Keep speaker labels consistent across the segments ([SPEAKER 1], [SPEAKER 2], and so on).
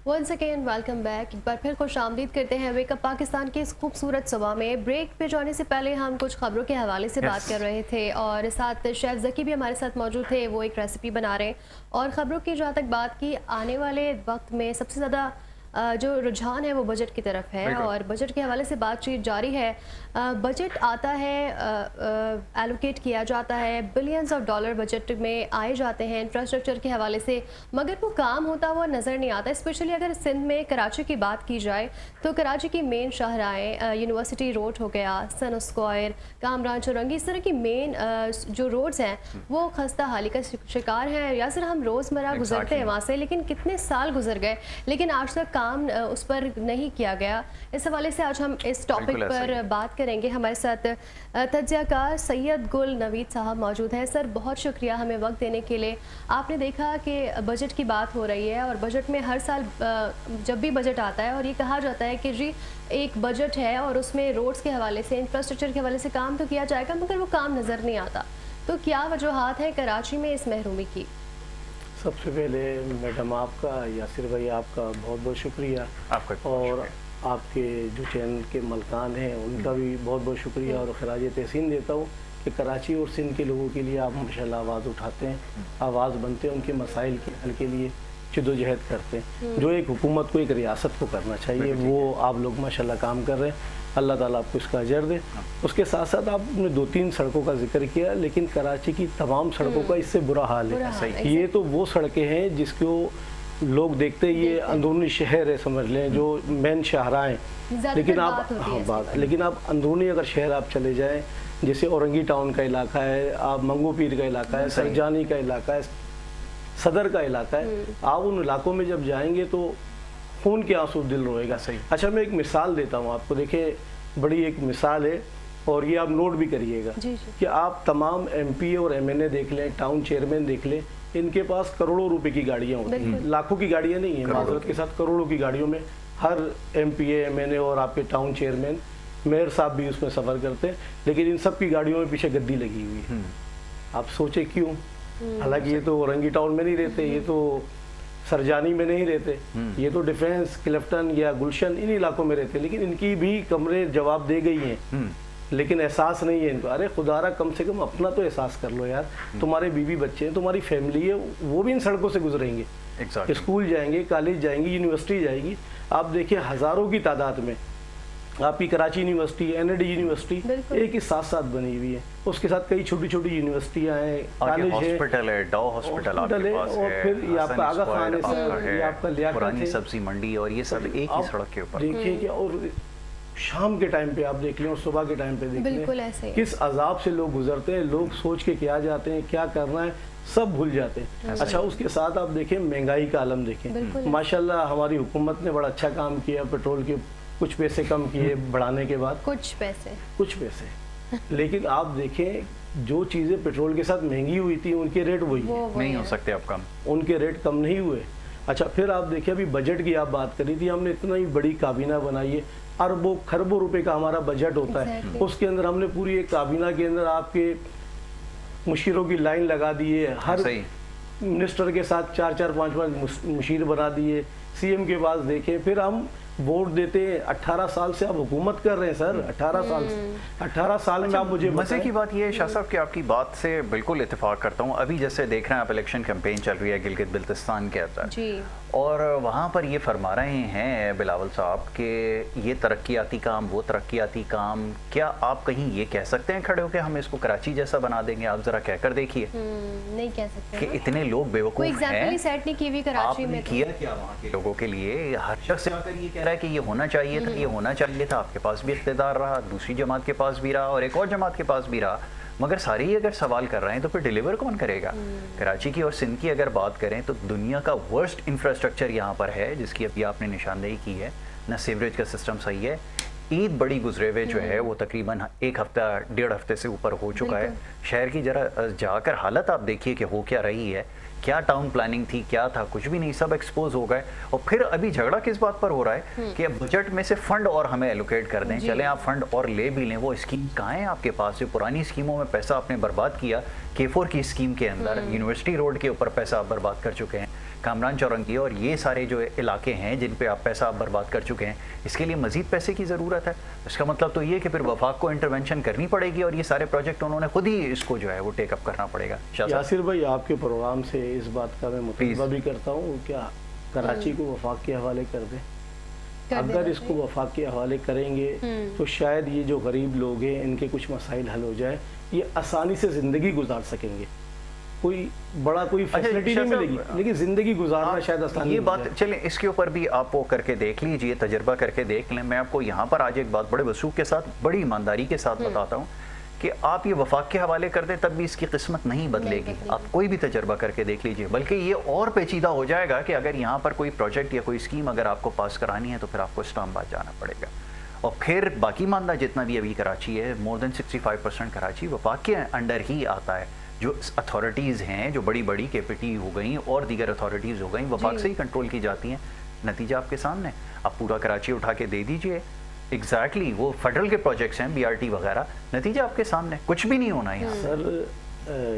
[SPEAKER 1] One second welcome back. एक बार फिर खुश आमदीद करते हैं वेकअप पाकिस्तान की इस खूबसूरत सुबह में। ब्रेक पे जाने से पहले हम कुछ खबरों के हवाले से बात कर रहे थे और साथ शेफ ज़की भी हमारे साथ मौजूद थे। वो एक रेसिपी बना रहे हैं और ख़बरों की जहाँ तक बात की, आने वाले वक्त में सबसे ज़्यादा जो रुझान है वो बजट की तरफ है और बजट के हवाले से बातचीत जारी है। बजट आता है, एलोकेट किया जाता है, बिलियंस ऑफ डॉलर बजट में आए जाते हैं इंफ्रास्ट्रक्चर के हवाले से, मगर वो काम होता हुआ नज़र नहीं आता। स्पेशली अगर सिंध में कराची की बात की जाए तो कराची की मेन शाहराएँ, यूनिवर्सिटी रोड हो गया, सन स्क्वायर, कामरान चौरंगी, इस तरह की मेन जो रोड्स हैं वो खस्ता हाली का शिकार हैं। यासर हम रोज़मर्रा गुजरते हैं वहाँ से, लेकिन कितने साल गुजर गए लेकिन आज तक काम उस पर नहीं किया गया। इस हवाले से आज हम इस टॉपिक पर बात करेंगे। हमारे साथ तज्ज़ियाकार सैयद गुल नवीद साहब मौजूद हैं। सर, बहुत शुक्रिया हमें वक्त देने के लिए। आपने देखा कि बजट की बात हो रही है और बजट में हर साल जब भी बजट आता है और ये कहा जाता है कि जी एक बजट है और उसमें रोड्स के हवाले से, इंफ्रास्ट्रक्चर के हवाले से काम तो किया जाएगा मगर वो काम नज़र नहीं आता। तो क्या वजूहात है कराची में इस महरूमी की?
[SPEAKER 2] सबसे पहले मैडम आपका, यासिर भाई आपका बहुत बहुत शुक्रिया आपका, और आपके जो चैनल के मलकान हैं उनका भी बहुत बहुत शुक्रिया और खराज तहसीन देता हूँ कि कराची और सिंध के लोगों के लिए आप माशाल्लाह आवाज़ उठाते हैं, आवाज़ बनते हैं, उनके मसाइल के हल के लिए जद्दोजहद करते हैं। जो एक हुकूमत को, एक रियासत को करना चाहिए वो आप लोग माशाल्लाह काम कर रहे हैं। अल्लाह ताला आपको इसका अजर दे। उसके साथ साथ आपने 2-3 सड़कों का जिक्र किया, लेकिन कराची की तमाम सड़कों का इससे बुरा हाल है। ये तो वो सड़कें हैं जिसको लोग देखते ये अंदरूनी शहर है समझ लें, जो मेन शाहराएँ, लेकिन आप लेकिन आप अंदरूनी अगर शहर आप चले जाएँ, जैसे औरंगी टाउन का इलाका है, आप मंगो पीर का इलाका है, सरजानी का इलाका है, सदर का इलाका है, आप उन इलाकों में जब जाएंगे तो खून के आंसू दिल रोएगा। सही। अच्छा, मैं एक मिसाल देता हूँ आपको। देखिए, बड़ी एक मिसाल है और ये आप नोट भी करिएगा कि आप तमाम MP और MNA देख लें, टाउन चेयरमैन देख लें, इनके पास करोड़ों रुपए की गाड़ियाँ होती हैं, लाखों की गाड़ियाँ नहीं है, माजरत के साथ करोड़ों की गाड़ियों में हर MP MNA और आपके टाउन चेयरमैन, मेयर साहब भी उसमें सफ़र करते हैं, लेकिन इन सब की गाड़ियों में पीछे गद्दी लगी हुई है। आप सोचे क्यों? हालांकि ये तो औरंगी टाउन में नहीं रहते, ये तो सरजानी में नहीं रहते, ये तो डिफेंस, क्लिफ्टन या गुलशन इन इलाकों में रहते, लेकिन इनकी भी कमरे जवाब दे गई हैं, लेकिन एहसास नहीं है इनको। अरे खुदारा, कम से कम अपना तो एहसास कर लो यार। तुम्हारे बीवी बच्चे हैं, तुम्हारी फैमिली है, वो भी इन सड़कों से गुजरेंगे, स्कूल जाएंगे, कॉलेज जाएंगे, यूनिवर्सिटी जाएगी। आप देखिए हज़ारों की तादाद में आपकी कराची यूनिवर्सिटी, NAD यूनिवर्सिटी एक ही साथ साथ बनी हुई है, उसके साथ कई छोटी छोटी यूनिवर्सिटियाँ हैं, कॉलेज है,
[SPEAKER 3] हॉस्पिटल है, डॉ हॉस्पिटल आपके पास
[SPEAKER 2] और
[SPEAKER 3] है,
[SPEAKER 2] फिर ये आपका आगा खान है, ये आपका लियाकत
[SPEAKER 3] पुरानी
[SPEAKER 2] है,
[SPEAKER 3] सब्जी मंडी, और ये सब एक ही सड़क के ऊपर।
[SPEAKER 2] देखिए कि और शाम के टाइम पे आप देख लें और सुबह के टाइम पे देख लें, किस अजाब से लोग गुजरते हैं। लोग सोच के क्या जाते हैं, क्या करना है, सब भूल जाते हैं। अच्छा, उसके साथ आप देखें महंगाई का आलम देखें। माशाल्लाह हमारी हुकूमत ने बड़ा अच्छा काम किया, पेट्रोल के कुछ पैसे कम किए बढ़ाने के बाद, कुछ पैसे लेकिन आप देखें जो चीज़ें पेट्रोल के साथ महंगी हुई थी उनके रेट वही
[SPEAKER 3] नहीं हो सकते, अब कम,
[SPEAKER 2] उनके रेट कम नहीं हुए। अच्छा, फिर आप देखिए, अभी बजट की आप बात करी थी, हमने इतना ही बड़ी काबीना बनाई है, अरबों खरबों रुपए का हमारा बजट होता है, उसके अंदर हमने पूरी एक काबीना के अंदर आपके मुशीरों की लाइन लगा दी है, हर मिनिस्टर के साथ 4-4, 5-5 मुशीर बना दिए, CM के पास देखें, फिर हम वोट देते हैं। 18 साल से आप हुकूमत कर रहे हैं सर, 18 साल में आप मुझे
[SPEAKER 3] मजे की बात ये है शाह साहब कि आपकी बात से बिल्कुल इत्तेफाक करता हूँ। अभी जैसे देख रहे हैं आप, इलेक्शन कैंपेन चल रही है गिलगित बिल्तिस्तान के अंदर, और वहाँ पर ये फरमा रहे हैं बिलावल साहब कि ये तरक्याती काम, वो तरक्याती काम। क्या आप कहीं ये कह सकते हैं खड़े होकर हम इसको कराची जैसा बना देंगे? आप जरा कहकर देखिए।
[SPEAKER 1] नहीं कह सकते
[SPEAKER 3] कि इतने लोग बेवकूफ हैं, आपने किया क्या वहाँ के लोगों के लिए? हर शख्स आकर ये कह रहा है कि ये होना चाहिए था, ये होना चाहिए था, आपके पास भी इख्तियार रहा, दूसरी जमात के पास भी रहा और एक और जमात के पास भी रहा, मगर सारे ही अगर सवाल कर रहे हैं तो फिर डिलीवर कौन करेगा? कराची की और सिंध की अगर बात करें तो दुनिया का वर्स्ट इंफ्रास्ट्रक्चर यहाँ पर है, जिसकी अभी आपने निशानदेही की है। न सीवरेज का सिस्टम सही है, ईद बड़ी गुजरे हुए जो है वो तकरीबन 1 हफ्ता 1.5 हफ्ते से ऊपर हो चुका है। शहर की जरा जाकर हालत आप देखिए कि हो क्या रही है, क्या टाउन प्लानिंग थी, क्या था, कुछ भी नहीं, सब एक्सपोज हो गए। और फिर अभी झगड़ा किस बात पर हो रहा है कि अब बजट में से फंड और हमें एलोकेट कर दें, चलें आप फंड और ले भी लें। वो स्कीम कहाँ है आपके पास? जो पुरानी स्कीमों में पैसा आपने बर्बाद किया, K4 की स्कीम के अंदर यूनिवर्सिटी रोड के ऊपर पैसा आप बर्बाद कर चुके हैं, کامران چورنگی اور یہ سارے جو علاقے ہیں جن پہ آپ پیسہ برباد کر چکے ہیں، اس کے لیے مزید پیسے کی ضرورت ہے. اس کا مطلب تو یہ کہ پھر وفاق کو انٹرونشن کرنی پڑے گی اور یہ سارے پروجیکٹ انہوں نے خود ہی اس کو جو ہے وہ ٹیک اپ کرنا پڑے گا.
[SPEAKER 2] یاسر بھائی، آپ کے پروگرام سے اس بات کا میں مطالبہ بھی کرتا ہوں، کیا کراچی کو وفاق کے حوالے کر دیں. اگر اس کو وفاق کے حوالے کریں گے تو شاید یہ جو غریب لوگ ہیں ان کے کچھ مسائل حل ہو جائے، یہ آسانی سے زندگی گزار سکیں گے. کوئی بڑا کوئی فیسلٹی نہیں ملے گی لیکن زندگی گزارنا شاید آسانی.
[SPEAKER 3] یہ بات چلیں اس کے اوپر بھی آپ وہ کر کے دیکھ لیجئے، تجربہ کر کے دیکھ لیں. میں آپ کو یہاں پر آج ایک بات بڑے وثوق کے ساتھ، بڑی ایمانداری کے ساتھ بتاتا ہوں کہ آپ یہ وفاق کے حوالے کر دیں تب بھی اس کی قسمت نہیں بدلے گی. آپ کوئی بھی تجربہ کر کے دیکھ لیجئے، بلکہ یہ اور پیچیدہ ہو جائے گا کہ اگر یہاں پر کوئی پروجیکٹ یا کوئی اسکیم اگر آپ کو پاس کرانی ہے تو پھر آپ کو اسلام آباد جانا پڑے گا. اور پھر باقی ماندہ جتنا بھی ابھی کراچی ہے، مور دین 65% کراچی وفاق کے انڈر ہی آتا ہے. جو اتھارٹیز ہیں جو بڑی بڑی KPT ہو گئیں اور دیگر اتھارٹیز ہو گئیں، وفاق سے ہی کنٹرول کی جاتی ہیں. نتیجہ آپ کے سامنے، آپ پورا کراچی اٹھا کے دے دیجئے. ایگزیکٹلی وہ فیڈرل کے پروجیکٹس ہیں، BRT وغیرہ، نتیجہ آپ کے سامنے، کچھ بھی نہیں ہونا یہاں.
[SPEAKER 2] سر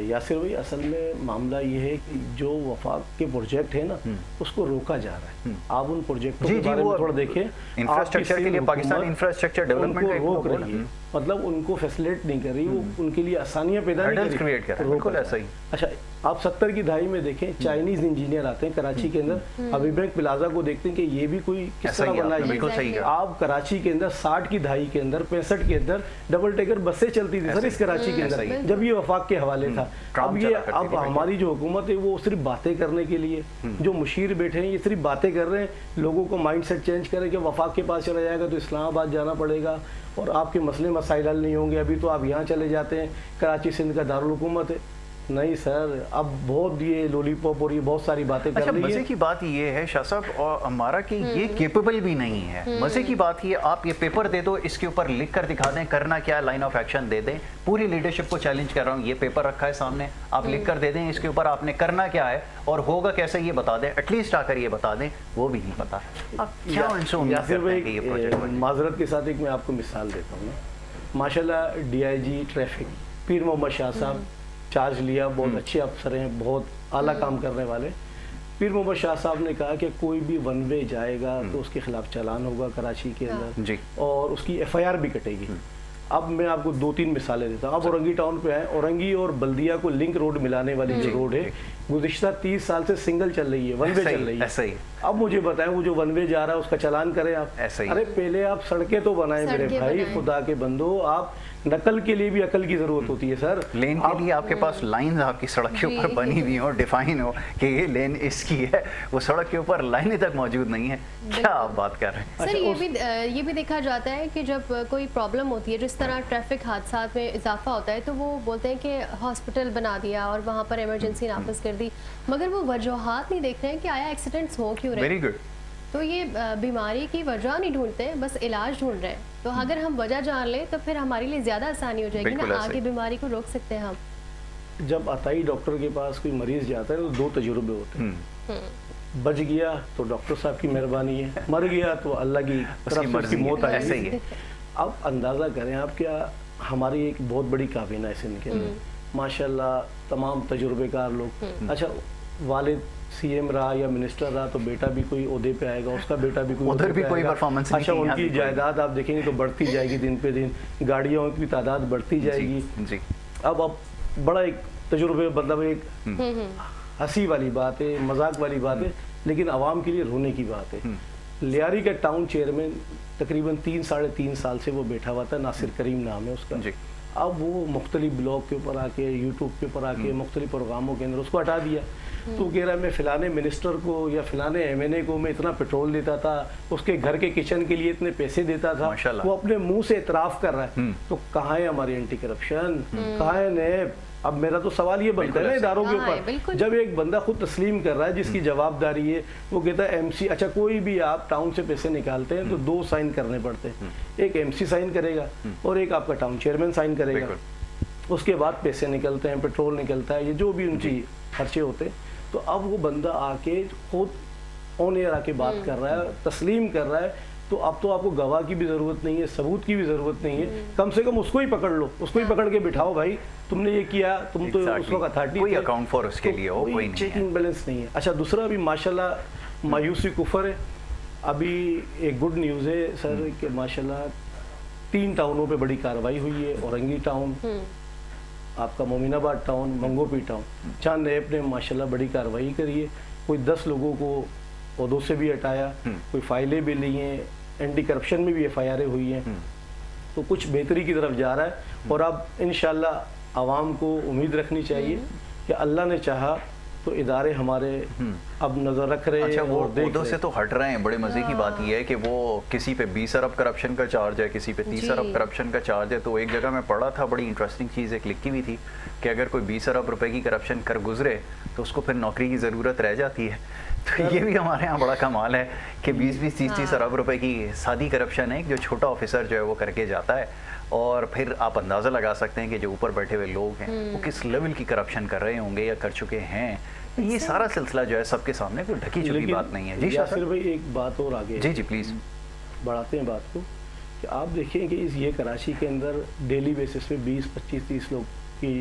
[SPEAKER 2] یاسر بھائی، اصل میں معاملہ یہ ہے کہ جو وفاق کے پروجیکٹ ہے نا اس کو روکا جا رہا ہے. آپ ان پروجیکٹوں کے بارے میں تھوڑا دیکھیں.
[SPEAKER 3] انفراسٹرکچر کے لیے پاکستان انفراسٹرکچر ڈیولپمنٹ
[SPEAKER 2] کو روک رہی ہے، مطلب ان کو فیسلیٹ نہیں کر رہی، وہ ان کے لیے آسانیاں پیدا نہیں
[SPEAKER 3] کریٹ کر رہی ہے. بالکل ایسا ہی.
[SPEAKER 2] اچھا، آپ 70 کی دہائی میں دیکھیں چائنیز انجینئر آتے ہیں کراچی کے اندر، ابھی بینک پلازا کو دیکھتے ہیں کہ یہ بھی کوئی کس طرح بنا ہے. آپ کراچی کے اندر 60 کی دہائی کے اندر 65 کے اندر ڈبل ٹیکر بسیں چلتی تھی سر اس کراچی کے اندر جب یہ وفاق کے حوالے تھا. اب ہماری جو حکومت ہے وہ صرف باتیں کرنے کے لیے، جو مشیر بیٹھے ہیں یہ صرف باتیں کر رہے ہیں، لوگوں کو مائنڈ سیٹ چینج کریں کہ وفاق کے پاس چلا جائے گا تو اسلام آباد جانا پڑے گا اور آپ کے مسئلے مسائل حل نہیں ہوں گے. ابھی تو آپ یہاں چلے جاتے ہیں، کراچی سندھ کا دارالحکومت ہے. نہیں سر، اب بہت یہ لولی پاپ اور یہ بہت ساری باتیں کر رہی ہیں.
[SPEAKER 3] مزے کی بات یہ ہے شاہ صاحب اور ہمارا کہ یہ کیپیبل بھی نہیں ہے. مزے کی بات یہ، آپ یہ پیپر دے دو، اس کے اوپر لکھ کر دکھا دیں کرنا کیا، لائن آف ایکشن دے دیں. پوری لیڈرشپ کو چیلنج کر رہا ہوں، یہ پیپر رکھا ہے سامنے، آپ لکھ کر دے دیں اس کے اوپر آپ نے کرنا کیا ہے اور ہوگا کیسے یہ بتا دیں. ایٹ لیسٹ آ کر یہ بتا دیں، وہ بھی نہیں پتا.
[SPEAKER 2] یاسر بھائی، معذرت کے ساتھ ایک میں آپ کو مثال دیتا ہوں. ماشاءاللہ DIG ٹریفک پیر محمد شاہ صاحب چارج لیا، بہت اچھے افسر ہیں، بہت اعلیٰ کام کرنے والے. پیر محمد شاہ صاحب نے کہا کہ کوئی بھی ون وے جائے گا تو اس کے خلاف چالان ہوگا کراچی کے اندر اور اس کی FIR بھی کٹے گی. اب میں آپ کو 2-3 مثالیں دیتا ہوں. اب اورنگی ٹاؤن پہ آئیں، اورنگی اور بلدیہ کو لنک روڈ ملانے والی جو روڈ ہے گزشتہ 30 سال سے سنگل چل رہی ہے، ون وے چل رہی ہے. اب مجھے بتائیں وہ جو ون وے جا رہا ہے اس کا چالان کریں آپ. ارے پہلے آپ سڑکیں تو بنائیں میرے بھائی، خدا کے بندو. آپ نقل کے لیے بھی عقل کی ضرورت ہوتی ہے سر.
[SPEAKER 3] لین کے لیے آپ کے پاس لائنز آپ کی سڑک کے اوپر بنی ہوئی ہوں، ڈیفائن ہو کہ یہ لین اس کی ہے، وہ سڑک کے اوپر لائنیں تک موجود نہیں ہیں. کیا آپ بات کر رہے ہیں؟
[SPEAKER 1] سر یہ بھی دیکھا جاتا ہے کہ جب کوئی پرابلم ہوتی ہے، جس طرح ٹریفک حادثات میں اضافہ ہوتا ہے تو وہ بولتے ہیں کہ ہاسپٹل بنا دیا اور وہاں پر ایمرجنسی نافذ کر دی، مگر وہ وجوہات نہیں دیکھ رہے ہیں کہ آیا ایکسیڈنٹس ہو کیوں رہے.
[SPEAKER 3] Very good.
[SPEAKER 1] تو یہ بیماری کی وجہ نہیں ڈھونڈتے، بس علاج ڈھونڈ رہے ہیں. تو اگر ہم وجہ جان لیں تو پھر ہمارے لیے زیادہ آسانی ہو جائے گی نا، آگے بیماری کو روک سکتے ہیں ہم.
[SPEAKER 2] جب عطائی ڈاکٹر کے پاس کوئی مریض جاتا ہے تو 2 تجربے ہوتے ہیں. بچ گیا تو ڈاکٹر صاحب کی مہربانی ہے، مر گیا تو اللہ کی طرف سے موت آئی ہے. اب اندازہ کریں آپ، کیا ہماری ایک بہت بڑی کابینہ ہے سندھ کے اندر، ماشاءاللہ تمام تجربے کار لوگ. اچھا، والد CM رہا یا منسٹر رہا تو بیٹا بھی کوئی عہدے پہ آئے گا، اس کا بیٹا بھی کوئی
[SPEAKER 3] ادھر بھی کوئی پرفارمنس نہیں.
[SPEAKER 2] اچھا، ان کی جائیداد آپ دیکھیں گے تو بڑھتی جائے گی دن پہ دن، گاڑیوں کی تعداد بڑھتی جائے گی. اب بڑا ایک تجربے، مطلب ایک ہنسی والی بات ہے، مذاق والی بات ہے، لیکن عوام کے لیے رونے کی بات ہے. لیاری کا ٹاؤن چیئرمین تقریباً 3-3.5 سال سے وہ بیٹھا ہوا تھا، ناصر کریم نام ہے اس کا. اب وہ مختلف بلاگ کے اوپر آ کے، یوٹیوب کے اوپر آ کے، مختلف پروگراموں کے اندر اس کو ہٹا دیا. تو کہہ رہا ہے میں فلانے منسٹر کو یا فلانے MNA کو میں اتنا پیٹرول دیتا تھا، اس کے گھر کے کچن کے لیے اتنے پیسے دیتا تھا. وہ اپنے منہ سے اعتراف کر رہا ہے. تو کہاں ہے ہماری اینٹی کرپشن، کہاں ہے نیب؟ اب میرا تو سوال یہ بنتا ہے نا اداروں کے اوپر، جب ایک بندہ خود تسلیم کر رہا ہے جس کی جواب داری ہے، وہ کہتا ہے MC. اچھا، کوئی بھی آپ ٹاؤن سے پیسے نکالتے ہیں تو 2 سائن کرنے پڑتے ہیں، ایک MC سائن کرے گا اور ایک آپ کا ٹاؤن چیئرمین سائن کرے گا. اس کے بعد پیسے نکلتے ہیں، پیٹرول نکلتا ہے، یہ جو بھی ان کی خرچے ہوتے ہیں. تو اب وہ بندہ آ کے خود آن ایئر آ کے بات کر رہا ہے، تسلیم کر رہا ہے तो अब तो आपको गवाह की भी ज़रूरत नहीं है, सबूत की भी ज़रूरत नहीं है, कम से कम उसको ही पकड़ लो, उसको ही पकड़ के बिठाओ, भाई तुमने ये किया, तुम तो उस वक्त अथॉरिटी
[SPEAKER 3] कोई अकाउंट फॉर उसके लिए हो, कोई नहीं
[SPEAKER 2] चेकिंग बैलेंस नहीं है। अच्छा, दूसरा अभी माशाल्लाह मायूसी कुफर है। अभी एक गुड न्यूज़ है सर कि माशाल्लाह 3 टाउनों पे बड़ी कार्रवाई हुई है, औरंगी टाउन, आपका मोमिनाबाद टाउन, मंगोपी टाउन, 4 नैब ने माशाल्लाह बड़ी कार्रवाई करी है। कोई 10 लोगों को ओहदों से भी हटाया, कोई फाइलें भी ली हैं, एंटी करप्शन में भी एफआईआर हुई हैं, तो कुछ बेहतरी की तरफ जा रहा है। और अब इंशाल्लाह आवाम को उम्मीद रखनी चाहिए कि अल्लाह ने चाहा तो इदारे हमारे अब नजर रख रहे हैं।
[SPEAKER 3] अच्छा, वो
[SPEAKER 2] और देख
[SPEAKER 3] ओहदों
[SPEAKER 2] रहे
[SPEAKER 3] से तो हट रहे हैं। बड़े मजे की बात ये है कि वो किसी पे 20 अरब करप्शन का चार्ज है, किसी पे 30 अरब करप्शन का चार्ज है। तो एक जगह मैं पढ़ा था, बड़ी इंटरेस्टिंग चीज़ एक लिखी हुई थी कि अगर कोई 20 अरब रुपए की करप्शन कर गुजरे तो उसको फिर नौकरी की ज़रूरत रह जाती है। तो ये भी हमारे यहाँ बड़ा कमाल है कि 20-20, 30-30 अरब रुपए की सादी करप्शन है, जो छोटा ऑफिसर जो है वो करके जाता है। और फिर आप अंदाज़ा लगा सकते हैं कि जो ऊपर बैठे हुए लोग हैं वो किस लेवल की करप्शन कर रहे होंगे या कर चुके हैं। ये सारा सिलसिला जो है सबके सामने कोई ढकी छुपी बात नहीं है। जी
[SPEAKER 2] यासिर भाई, एक बात और आगे
[SPEAKER 3] जी प्लीज़
[SPEAKER 2] बढ़ाते हैं बात को कि आप देखें कि ये कराची के अंदर डेली बेसिस पे 20, 25, 30 लोग की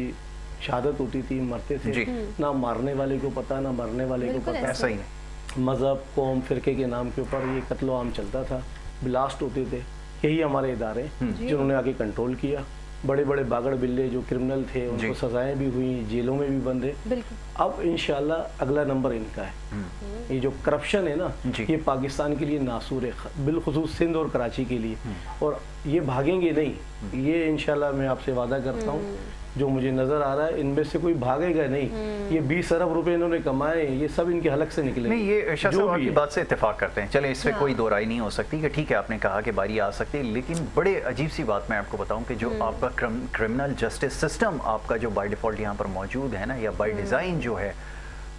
[SPEAKER 2] शहादत होती थी, मरते थे, ना मारने वाले को पता, ना मरने वाले को पता।
[SPEAKER 3] ऐसा ही है।
[SPEAKER 2] मज़हब, कौम, फ़िरके के नाम के ऊपर ये कत्लो आम चलता था, ब्लास्ट होते थे। यही हमारे इदारे जिन्होंने आगे कंट्रोल किया। बड़े बड़े बागड़ बिल्ले जो क्रिमिनल थे उनको सजाएं भी हुई, जेलों में भी बंद है। अब इंशाल्लाह अगला नंबर इनका है। ये जो करप्शन है ना, ये पाकिस्तान के लिए नासूर है, बिलखुसूस सिंध और कराची के लिए। और ये भागेंगे नहीं, ये इंशाल्लाह मैं आपसे वादा करता हूँ। जो मुझे नजर आ रहा है इनमें से कोई भागेगा नहीं। ये 20 अरब रुपए इन्होंने कमाए, ये सब इनके हलक से निकले।
[SPEAKER 3] नहीं, ये शाह साहब आपकी बात से इत्तेफाक करते हैं। चले, इससे कोई दो राय नहीं हो सकती कि ठीक है आपने कहा कि बारी आ सकती है, लेकिन बड़े अजीब सी बात मैं आपको बताऊं कि जो आपका क्रिमिनल जस्टिस सिस्टम आपका जो बाय डिफॉल्ट यहाँ पर मौजूद है ना, या बाय डिज़ाइन जो है,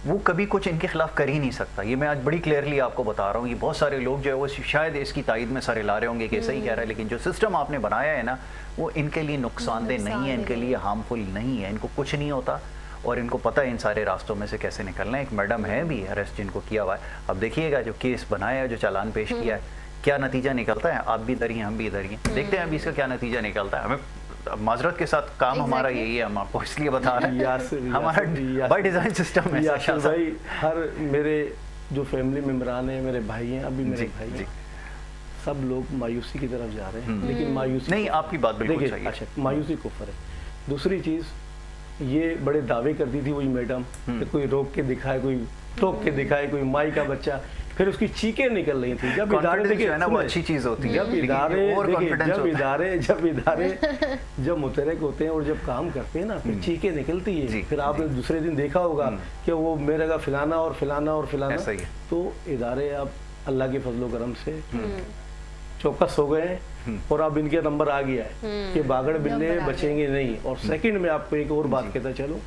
[SPEAKER 3] वो कभी कुछ इनके खिलाफ कर ही नहीं सकता। ये मैं आज बड़ी क्लियरली आपको बता रहा हूँ। ये बहुत सारे लोग जो है वो शायद इसकी तायद में सारे ला रहे होंगे कि सही कह रहा है, लेकिन जो सिस्टम आपने बनाया है ना, वो इनके लिए नुकसानदेह नहीं है, इनके लिए हार्मफुल नहीं है, इनको कुछ नहीं होता और इनको पता है इन सारे रास्तों में से कैसे निकलना है। एक मैडम है भी अरेस्ट जिनको किया हुआ है। अब देखिएगा जो केस बनाया है, जो चालान पेश किया है, क्या नतीजा निकलता है। आप भी इधर ही, हम भी इधर ही, देखते हैं अभी इसका क्या नतीजा निकलता है। हमें माजरत के साथ काम हमारा यही है, हम आपको इसलिए बता रहे हैं, हमारा बाय डिज़ाइन सिस्टम है।
[SPEAKER 2] यासिर भाई, हर मेरे जो फैमिली मेम्बरान हैं, मेरे भाई हैं, अभी मेरे भाई हैं, सब लोग मायूसी की तरफ जा रहे हैं। लेकिन मायूसी
[SPEAKER 3] नहीं, आपकी बात बिल्कुल सही है।
[SPEAKER 2] अच्छा, मायूसी कुफर है। दूसरी चीज़, ये बड़े दावे करती थी वही मैडम कि कोई रोक के दिखाए, कोई टोक के दिखाए, कोई माई का बच्चा, फिर उसकी चीखें निकल रही थी। जब इदारे देखिए
[SPEAKER 3] ना, वो अच्छी चीज होती है।
[SPEAKER 2] जब इदारे जब मुतहरिक होते हैं और जब काम करते हैं ना, फिर चीखें निकलती है। फिर आपने दूसरे दिन देखा होगा कि वो मेरे का फिलाना और फिलाना और फिलाना। तो इदारे अब अल्लाह के फजलो करम से चौकस हो गए हैं और अब इनके नंबर आ गया है कि बागड़ बिल्ले बचेंगे नहीं। और सेकंड में आपको एक और बात कहता चलो,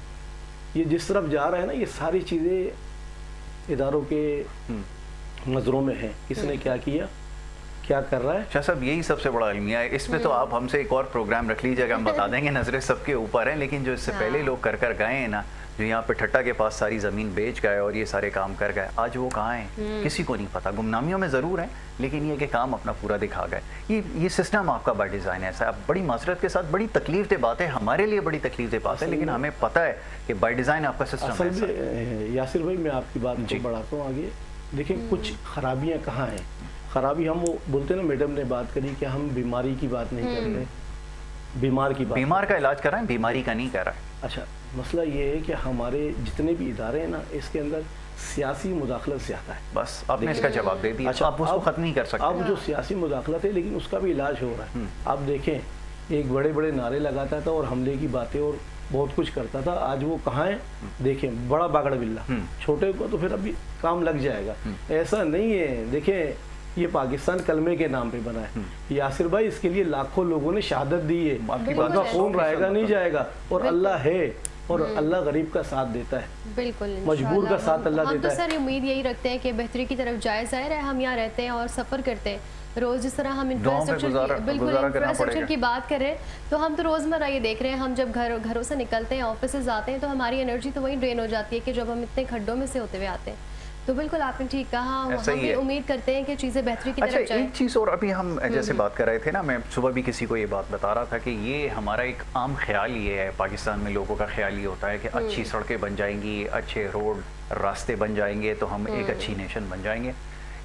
[SPEAKER 2] ये जिस तरफ जा रहा है ना, ये सारी चीज़ें इदारों के नजरों में है। किसने क्या किया, क्या कर रहा है।
[SPEAKER 3] शाह साहब, यही सबसे बड़ा अलमिया है। इसमें तो आप हमसे एक और प्रोग्राम रख लीजिएगा, हम बता देंगे। नजरें सबके ऊपर हैं, लेकिन जो इससे पहले लोग कर कर गए हैं ना, जो यहाँ पे ठट्टा के पास सारी ज़मीन बेच गए और ये सारे काम कर गए, आज वो कहाँ हैं किसी को नहीं पता। गुमनामियों में ज़रूर हैं, लेकिन ये कि काम अपना पूरा दिखा गए। ये सिस्टम आपका बाय डिज़ाइन ऐसा है। बड़ी माजरत के साथ बड़ी तकलीफ दे बात है, हमारे लिए बड़ी तकलीफ दे बात है, लेकिन हमें पता है कि बाय डिज़ाइन आपका सिस्टम है।
[SPEAKER 2] यासिर भाई, मैं आपकी बात को बढ़ाता हूँ आगे। देखिए, कुछ खराबियाँ कहाँ हैं। खराबी हम वो बोलते हैं ना, मैडम ने बात करी कि हम बीमारी की बात नहीं करते, बीमार की बात।
[SPEAKER 3] बीमार का इलाज कर रहे हैं, बीमारी का नहीं कर रहा है।
[SPEAKER 2] अच्छा, मसला ये है कि हमारे जितने भी इदारे हैं ना, इसके अंदर सियासी मुदाखलत ज़्यादा है।
[SPEAKER 3] बस आपने इसका जवाब दे दिया।
[SPEAKER 2] अच्छा,
[SPEAKER 3] आप उसको ख़त्म नहीं कर सकते।
[SPEAKER 2] अब जो सियासी मुदाखलत है, लेकिन उसका भी इलाज हो रहा है। आप देखें, एक बड़े बड़े नारे लगाता था और हमले की बातें और बहुत कुछ करता था। आज वो कहाँ है, देखें, बड़ा बागड़ बिल्ला। छोटे को तो फिर अभी काम लग जाएगा, ऐसा नहीं है। देखें, ये पाकिस्तान कलमे के नाम पे बना है। यासिर भाई, इसके लिए लाखों लोगों ने शहादत दी है। उनका खून रहेगा नहीं जाएगा। और अल्लाह है, और अल्लाह गरीब का साथ देता है,
[SPEAKER 1] बिल्कुल
[SPEAKER 2] मजबूर का साथ अल्लाह देता है।
[SPEAKER 1] हम तो सर उम्मीद यही रखते हैं कि बेहतरी की तरफ जाए। ज़ाहिर है हम यहाँ रहते हैं और सफ़र करते हैं रोज़, जिस तरह हम इंफ्रास्ट्रक्चर की बात कर रहे हैं, तो हम तो रोज़मर्रा ये देख रहे हैं। हम जब घरों से निकलते हैं, ऑफिस आते हैं, तो हमारी एनर्जी तो वही ड्रेन हो जाती है कि जब हम इतने खड्डों में से होते हुए आते हैं। تو بالکل آپ نے ٹھیک کہا، ہم بھی امید کرتے ہیں کہ چیزیں بہتری کی طرف جائیں۔
[SPEAKER 3] ایک چیز اور ابھی ہم جیسے بات کر رہے تھے نا، میں صبح بھی کسی کو یہ بات بتا رہا تھا کہ یہ ہمارا ایک عام خیال یہ ہے، پاکستان میں لوگوں کا خیال یہ ہوتا ہے کہ اچھی سڑکیں بن جائیں گی، اچھے روڈ راستے بن جائیں گے تو ہم ایک اچھی نیشن بن جائیں گے۔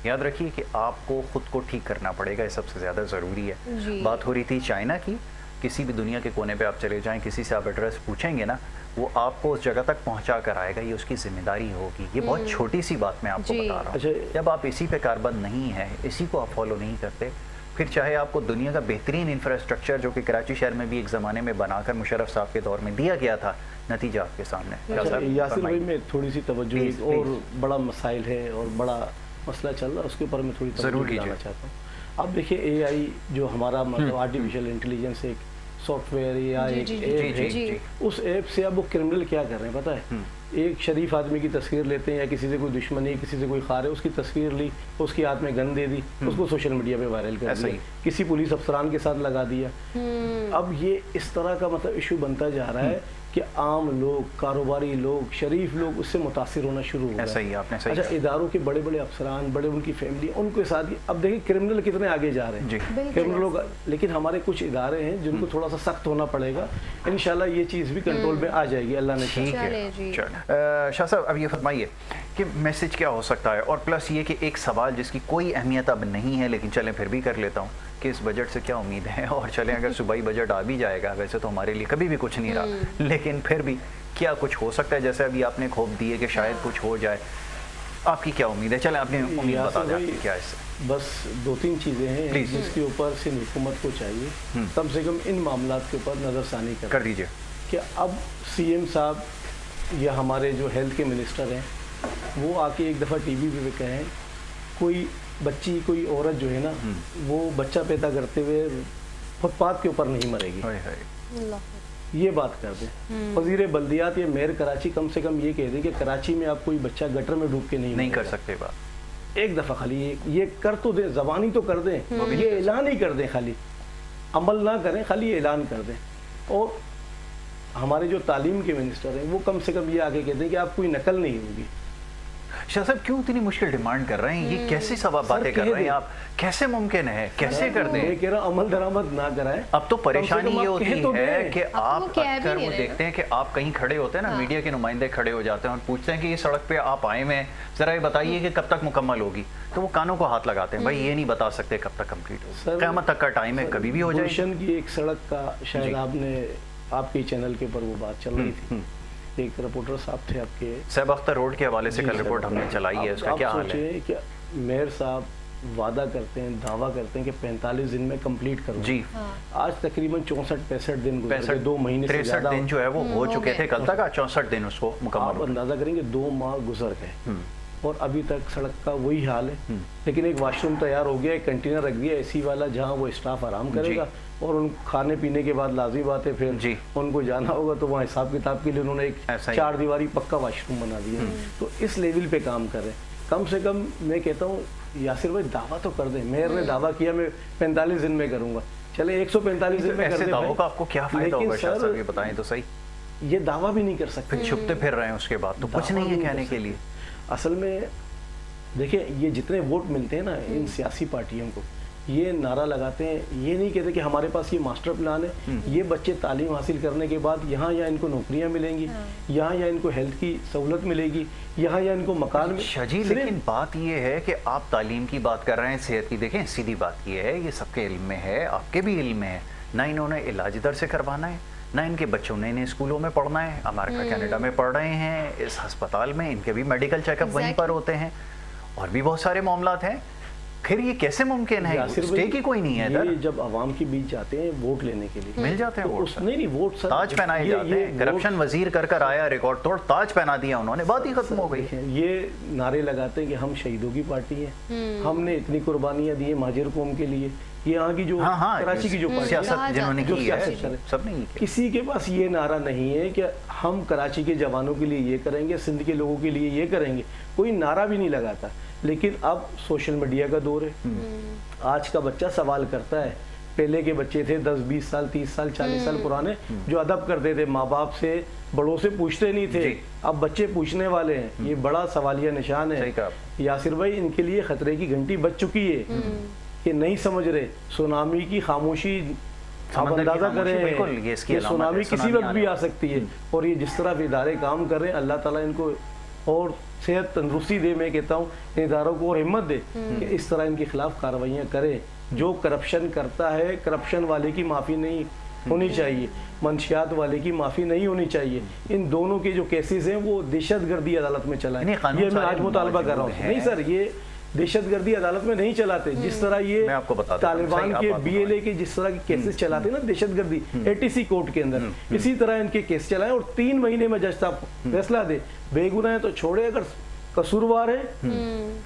[SPEAKER 3] یاد رکھیے کہ آپ کو خود کو ٹھیک کرنا پڑے گا، یہ سب سے زیادہ ضروری ہے۔ بات ہو رہی تھی چائنا کی، کسی بھی دنیا کے کونے پہ آپ چلے جائیں، کسی سے آپ ایڈریس پوچھیں گے نا، وہ آپ کو اس جگہ تک پہنچا کر آئے گا، یہ اس کی ذمہ داری ہوگی۔ یہ بہت چھوٹی سی بات میں آپ کو بتا رہا ہوں۔ جب آپ اسی پہ کاربند نہیں ہے، اسی کو آپ فالو نہیں کرتے، پھر چاہے آپ کو دنیا کا بہترین انفراسٹرکچر جو کہ کراچی شہر میں بھی ایک زمانے میں بنا کر مشرف صاحب کے دور میں دیا گیا تھا، نتیجہ آپ کے سامنے۔
[SPEAKER 2] یاسر بھائی میں تھوڑی سی توجہ، اور بڑا مسائل ہے اور بڑا مسئلہ چل رہا ہے، اس کے اوپر میں تھوڑی توجہ دلانا چاہتا ہوں۔ اب دیکھیے اے آئی جو ہمارا مطلب آرٹیفیشیل انٹیلیجنس ایک سافٹ ویئر یا ایک ایپ ہے، اس ایپ سے اب وہ کرمنل کیا کر رہے ہیں پتہ ہے؟ ایک شریف آدمی کی تصویر لیتے ہیں، یا کسی سے کوئی دشمنی، کسی سے کوئی خار ہے، اس کی تصویر لی، اس کے ہاتھ میں گن دے دی، اس کو سوشل میڈیا پہ وائرل کر دیا، کسی پولیس افسران کے ساتھ لگا دیا۔ اب یہ اس طرح کا مطلب ایشو بنتا جا رہا ہے کہ عام لوگ، کاروباری لوگ، شریف لوگ اس سے متاثر ہونا شروع ہو گئے۔ اچھا اداروں کے بڑے بڑے افسران، بڑے ان کی فیملی، ان کے ساتھ اب دیکھیں کرمنل کتنے آگے جا رہے ہیں، کرمنل لوگ، لیکن ہمارے کچھ ادارے ہیں جن کو تھوڑا سا سخت ہونا پڑے گا، انشاءاللہ یہ چیز بھی کنٹرول میں آ جائے گی، اللہ نے
[SPEAKER 3] چاہا۔ شاہ صاحب اب یہ فرمائیے کہ میسج کیا ہو سکتا ہے، اور پلس یہ کہ ایک سوال جس کی کوئی اہمیت اب نہیں ہے لیکن چلیں پھر بھی کر لیتا ہوں، کہ اس بجٹ سے کیا امید ہے، اور چلیں اگر صوبائی بجٹ آ بھی جائے گا، ویسے تو ہمارے لیے کبھی بھی کچھ نہیں رہا، لیکن پھر بھی کیا کچھ ہو سکتا ہے؟ جیسے ابھی آپ نے خوف دی ہے کہ شاید کچھ ہو جائے، آپ کی کیا امید ہے؟ چلیں آپ نے امید بتا دیں آپ کی کیا ہے اس سے۔
[SPEAKER 2] بس 2-3 چیزیں ہیں جس کے اوپر سندھ حکومت کو چاہیے کم سے کم ان معاملات کے اوپر نظر ثانی کر
[SPEAKER 3] دیجیے،
[SPEAKER 2] کہ اب سی ایم صاحب یا ہمارے جو ہیلتھ کے منسٹر ہیں وہ آ کے ایک دفعہ ٹی وی پہ کہیں کوئی بچی، کوئی عورت جو ہے نا وہ بچہ پیدا کرتے ہوئے فٹ پاتھ کے اوپر نہیں مرے گی، یہ بات کر دیں۔ وزیر بلدیات یا میئر کراچی کم سے کم یہ کہہ دیں کہ کراچی میں آپ کوئی بچہ گٹر میں ڈوب کے نہیں
[SPEAKER 3] کر سکتے، بات
[SPEAKER 2] ایک دفعہ خالی یہ کر تو دیں، زبانی تو کر دیں، یہ اعلان ہی کر دیں، خالی عمل نہ کریں، خالی اعلان کر دیں۔ اور ہمارے جو تعلیم کے منسٹر ہیں وہ کم سے کم یہ آگے کہتے ہیں کہ آپ کوئی نقل نہیں ہوگی۔
[SPEAKER 3] شاہ صاحب کیوں اتنی مشکل ڈیمانڈ کر رہے ہیں؟ یہ کیسے سب باتیں کر رہے ہیں آپ؟ کیسے ممکن ہے؟ کیسے کر دیں؟
[SPEAKER 2] میں کہہ رہا ہوں عمل درآمد نہ کرائیں۔
[SPEAKER 3] اب تو پریشانی یہ ہوتی ہے کہ آپ اکثر وہ دیکھتے ہیں کہ آپ کہیں کھڑے ہوتے ہیں نا، میڈیا کے نمائندے کھڑے ہو جاتے ہیں اور پوچھتے ہیں کہ یہ سڑک پہ آپ آئے ہوئے ہیں، ذرا یہ بتائیے کہ کب تک مکمل ہوگی، تو وہ کانوں کو ہاتھ لگاتے ہیں، بھائی یہ نہیں بتا سکتے کب تک کمپلیٹ ہوگی، قیامت تک کا ٹائم ہے، کبھی بھی ہو جائے۔
[SPEAKER 2] گلشن کی ایک سڑک کا شاید آپ نے، آپ کے چینل کے اوپر وہ بات چل رہی تھی، ایک رپورٹر صاحب تھے آپ کے،
[SPEAKER 3] سیب اختر روڈ کے حوالے سے کل رپورٹ ہم نے چلائی ہے، اس کا کیا حال ہے؟
[SPEAKER 2] کہ میئر صاحب وعدہ کرتے ہیں، دعویٰ کرتے ہیں کہ 45 دن میں کمپلیٹ کروں گے، آج تقریباً 64-65 دن گزرے، 2 مہینے سے زیادہ
[SPEAKER 3] 63 دن جو ہے وہ ہو چکے تھے کل تک، 64 دن اس کو مکمل۔
[SPEAKER 2] آپ اندازہ کریں گے 2 ماہ گزر گئے اور ابھی تک سڑک کا وہی حال ہے، لیکن ایک واش روم تیار ہو گیا، ایک کنٹینر رکھ دیا اے سی والا جہاں وہ اسٹاف آرام کرے گا، اور ان کھانے پینے کے بعد لازمی بات ہے پھر ان کو جانا ہوگا تو وہاں حساب کتاب کے لیے انہوں نے ایک 4 دیواری پکا واش روم بنا دیا، تو اس لیول پہ کام کر رہے ہیں۔ کم سے کم میں کہتا ہوں یاسر بھائی دعویٰ تو کر دیں، میئر نے دعویٰ کیا میں 45 دن میں کروں گا، چلے 145 دن میں کر دیں،
[SPEAKER 3] ایسے دعووں کا آپ کو کیا فائدہ ہوگا شاہ صاحب، یہ بتائیں تو صحیح۔
[SPEAKER 2] یہ دعویٰ بھی نہیں کر سکتے،
[SPEAKER 3] چھپتے پھر رہے ہیں، اس کے بعد تو کچھ نہیں ہے کہنے کے لیے۔
[SPEAKER 2] اصل میں دیکھیں یہ جتنے ووٹ ملتے ہیں نا ان سیاسی پارٹیوں کو، یہ نعرہ لگاتے ہیں، یہ نہیں کہتے کہ ہمارے پاس یہ ماسٹر پلان ہے، یہ بچے تعلیم حاصل کرنے کے بعد یہاں یا ان کو نوکریاں ملیں گی، یہاں یا ان کو ہیلتھ کی سہولت ملے گی، یہاں یا ان کو مکان
[SPEAKER 3] شجی، لیکن بات یہ ہے کہ آپ تعلیم کی بات کر رہے ہیں، صحت کی، دیکھیں سیدھی بات یہ ہے، یہ سب کے علم میں ہے، آپ کے بھی علم میں ہے، نہ انہوں نے علاج ادھر سے کروانا ہے، نہ ان کے بچوں نے انہیں اسکولوں میں پڑھنا ہے، امریکہ کینیڈا میں پڑھ رہے ہیں، اس ہسپتال میں ان کے بھی میڈیکل چیک اپ وہیں پر ہوتے ہیں، اور بھی بہت سارے معاملات ہیں، پھر یہ کیسے ممکن ہے؟ اسٹے کی کوئی نہیں ہے ادھر،
[SPEAKER 2] جب عوام کے بیچ جاتے ہیں ووٹ لینے کے لیے
[SPEAKER 3] مل جاتے ہیں ووٹ،
[SPEAKER 2] نہیں ووٹ
[SPEAKER 3] تاج پہنائے جاتے ہیں، کرپشن وزیر کر کر آیا، ریکارڈ توڑ تاج پہنا دیا انہوں نے، بات ہی ختم ہو گئی۔
[SPEAKER 2] یہ نعرے لگاتے ہیں کہ ہم شہیدوں کی پارٹی ہیں، ہم نے اتنی قربانیاں دی ہیں مہاجر قوم کے لیے، یہ یہاں کی جو کراچی کی جو
[SPEAKER 3] سیاست جنہوں نے کی ہے سب نے کی،
[SPEAKER 2] کسی کے پاس یہ نعرہ نہیں ہے کہ ہم کراچی کے جوانوں کے لیے یہ کریں گے، سندھ کے لوگوں کے لیے یہ کریں گے، کوئی نعرہ بھی نہیں لگاتا۔ لیکن اب سوشل میڈیا کا دور ہے، آج کا بچہ سوال کرتا ہے पहले के बच्चे थे 10, 20 साल, 30 साल, 40 साल पुराने, जो अदब करते थे, माँ बाप से, बड़ों से पूछते नहीं थे। अब बच्चे पूछने वाले हैं, ये बड़ा सवालिया निशान है। यासिर भाई, इनके लिए खतरे की घंटी बज चुकी है, ये नहीं समझ रहे। सुनामी की खामोशी आप अंदाजा करें कि सुनामी किसी वक्त भी आ सकती है, और ये जिस तरह इदारे काम कर रहे हैं, अल्लाह ताला इनको और सेहत तंदुरुस्ती दे। मैं कहता हूँ इन इदारों को और हिम्मत दे कि इस तरह इनके खिलाफ कार्रवाइयाँ करें। जो करप्शन करता है, करप्शन वाले की माफ़ी नहीं होनी चाहिए, मंशियात वाले की माफ़ी नहीं होनी चाहिए। इन दोनों के जो केसेस हैं वो दहशतगर्दी अदालत में चलाएं, ये मैं आज मुतालबा कर रहा हूँ। नहीं सर, ये दहशतगर्दी अदालत में नहीं चलाते, जिस तरह ये तालिबान के BLA के जिस तरह के केसेस चलाते हैं ना दहशतगर्दी ATC कोर्ट के अंदर, इसी तरह इनके केस चलाएं और 3 महीने में जज साहब फैसला दे। बेगुनाह है तो छोड़े, अगर कसूरवार है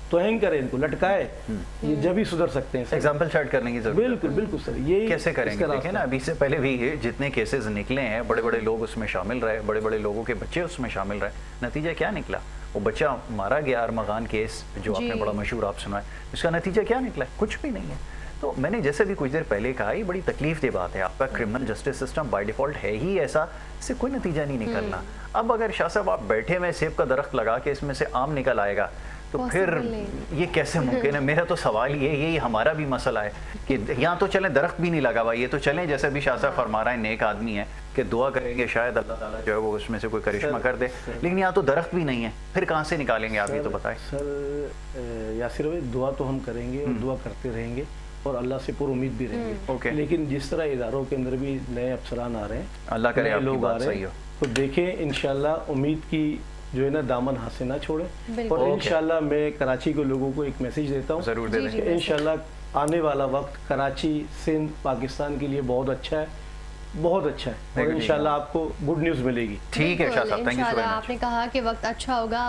[SPEAKER 2] तो हैंग करें, इनको लटकाए, ये जब ही सुधर सकते हैं।
[SPEAKER 3] एग्जाम्पल सेट करने की जरूरत।
[SPEAKER 2] बिल्कुल बिल्कुल सर, ये
[SPEAKER 3] कैसे करेंगे? देखिए ना, अभी से पहले भी जितने केसेस निकले हैं, बड़े बड़े लोग उसमें शामिल रहे, बड़े बड़े लोगों के बच्चे उसमें शामिल रहे, नतीजा क्या निकला? वो बच्चा मारा गया, अरमगान केस जो आपने बड़ा मशहूर आप सुना है, इसका नतीजा क्या निकला? कुछ भी नहीं है। तो मैंने जैसे भी कुछ देर पहले कहा, ये बड़ी तकलीफ दे बात है। आपका criminal justice system by default है ही ऐसा, इससे कोई नतीजा नहीं निकलना। अब अगर शाह साहब आप बैठे हुए सेब का दरख्त लगा के इसमें से आम निकल आएगा, तो फिर ये कैसे मुमकिन है? मेरा तो सवाल ये हमारा भी मसला है कि यहाँ तो चलें, दरख्त भी नहीं लगा हुआ, ये तो चलें जैसे भी शाह साहब फरमा रहा है, नेक आदमी है कि दुआ करेंगे शायद अल्लाह ताला जो है वो उसमें से कोई करिश्मा कर दे, लेकिन यहाँ तो दरख्त भी नहीं है, फिर कहाँ से निकालेंगे आप? ये तो बताएं
[SPEAKER 2] सर। यासिर भाई, दुआ तो हम करेंगे और दुआ करते रहेंगे और अल्लाह से पूरी उम्मीद भी रहेंगे, लेकिन जिस तरह इदारों के अंदर भी नए अफसरान आ रहे हैं,
[SPEAKER 3] अल्लाह करे आपकी
[SPEAKER 2] लोग आ
[SPEAKER 3] बात
[SPEAKER 2] रहे
[SPEAKER 3] सही
[SPEAKER 2] हैं,
[SPEAKER 3] हो,
[SPEAKER 2] तो देखें इंशाल्लाह उम्मीद की जो है ना दामन हाथ से ना छोड़े। और इंशाल्लाह मैं कराची के लोगों को एक मैसेज देता हूँ,
[SPEAKER 3] जरूर दे दें।
[SPEAKER 2] इंशाल्लाह आने वाला वक्त कराची, सिंध, पाकिस्तान के लिए बहुत अच्छा है, बहुत अच्छा है, और इंशाल्लाह आपको गुड न्यूज़ मिलेगी।
[SPEAKER 3] ठीक है शाह साहब, थैंक यू सो मच।
[SPEAKER 1] आपने कहा कि वक्त अच्छा होगा।